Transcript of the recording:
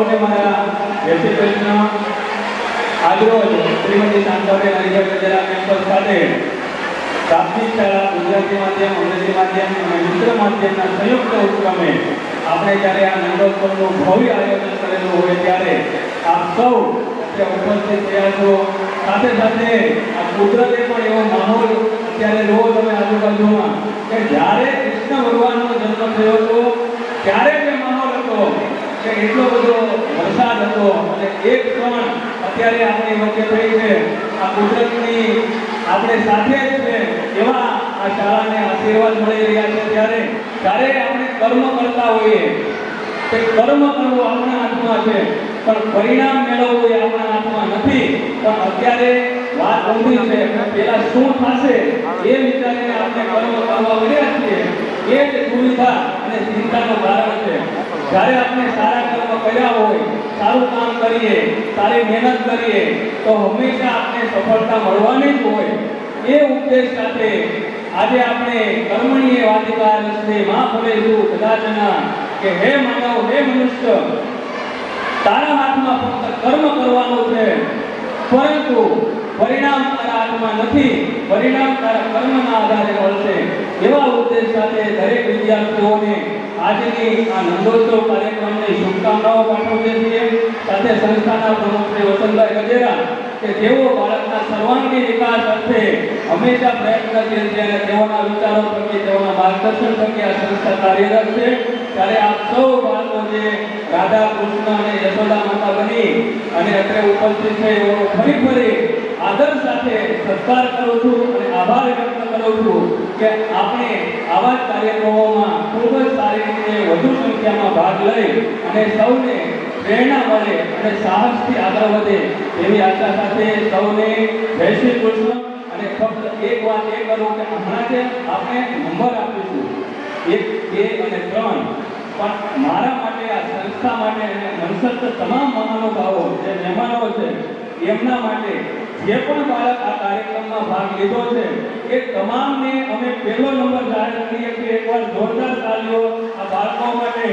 સૌને મારા જય શ્રી કૃષ્ણ। આજરોજ શ્રીમતી શાંતાબેન હરિભાઈ ગજેરા કેમ્પસ ખાતે પ્રાથમિક શાળા ગુજરાતી માધ્યમ, અંગ્રેજી માધ્યમ અને મિશ્ર માધ્યમના સંયુક્ત ઉપક્રમે આપણે જ્યારે આ નંદોત્સવનું ભવ્ય આયોજન કરેલું હોય ત્યારે આપ સૌ ઉપસ્થિત થયા છો। સાથે સાથે આ કુદરતે પણ એવો માહોલ અત્યારે જુઓ તમે આજુબાજુમાં કે જ્યારે કૃષ્ણ ભગવાનનો જન્મ થયો હતો ત્યારે જે માહોલ હતો કે એટલો બધો વરસાદ હતો અને એક ક્ષણ અત્યારે આપણી વચ્ચે થઈ છે। આ કુદરતની આપણે સાથે જ છે એવા આ શાળાને આશીર્વાદ મળી રહ્યા છે। ત્યારે આપણે કર્મ કરતા હોઈએ તે કર્મ કરવું આપણા હાથમાં છે પણ પરિણામ મેળવવું એ આપણા હાથમાં નથી। પણ અત્યારે વાત ઊંધી છે પેલા શું થશે એ વિચારીને આપણે કર્મ કરવા મળ્યા છીએ એ જ દુવિધા અને ચિંતાનું કારણ છે। જ્યારે આપણે સારા કર્મ કર્યા હોય, સારું કામ કરીએ, સારી મહેનત કરીએ તો હંમેશા આપણે સફળતા મળવાની જ હોય। એ ઉદ્દેશ સાથે આજે આપણે કર્મણીય વાધિકારસ્તે મા ફલેષુ કદાચના કે હે માનવ, હે મનુષ્ય, તારા હાથમાં ફક્ત કર્મ કરવાનું છે પરંતુ પરિણામ તારા હાથમાં નથી, પરિણામ તારા કર્મના આધારે મળશે। એવા ઉદ્દેશ સાથે દરેક વિદ્યાર્થીઓને આજની આ નંદોત્સવ કાર્યક્રમની શુભકામનાઓ પાઠવીએ છીએ। સાથે સંસ્થાના પ્રમુખ શ્રી વસંતભાઈ ગજેરા કે જેઓ બાળકના સર્વાંગી વિકાસ અર્થે હંમેશા પ્રયત્નશીલ છે અને તેઓના વિચારો થકી, તેઓના માર્ગદર્શન થકી આ સંસ્થા કાર્યરત છે। ત્યારે આપ સૌ બાળકો જે રાધા કૃષ્ણ અને યશોદા માતા બની અને અત્રે ઉપસ્થિત છે એઓનો ફરી આદર સાથે સત્કાર કરું છું અને આભાર વ્યક્ત કરું છું કે આપણે આવા જ કાર્યક્રમોમાં ખૂબ જ સારી રીતે વધુ સંખ્યામાં ભાગ લઈ અને સૌને પ્રેરણા મળે અને સાહસથી આગળ વધે એવી આશા સાથે સૌને જય શ્રી કૃષ્ણ। અને ફક્ત એક વાત એ કરું કે હમણાં જે આપણે નંબર આપીશું 1, 2 અને 3 પણ મારા માટે, આ સંસ્થા માટે અને મનસત તમામ મહાનુભાવો જે મહેમાનો છે એમના માટે જે પણ બાળક આ કાર્યક્રમમાં ભાગ લીધો છે એ તમામને અમે પહેલો નંબર જાહેર કરીએ છીએ। એકવાર જોરદાર તાળીઓ આ બાળકો માટે।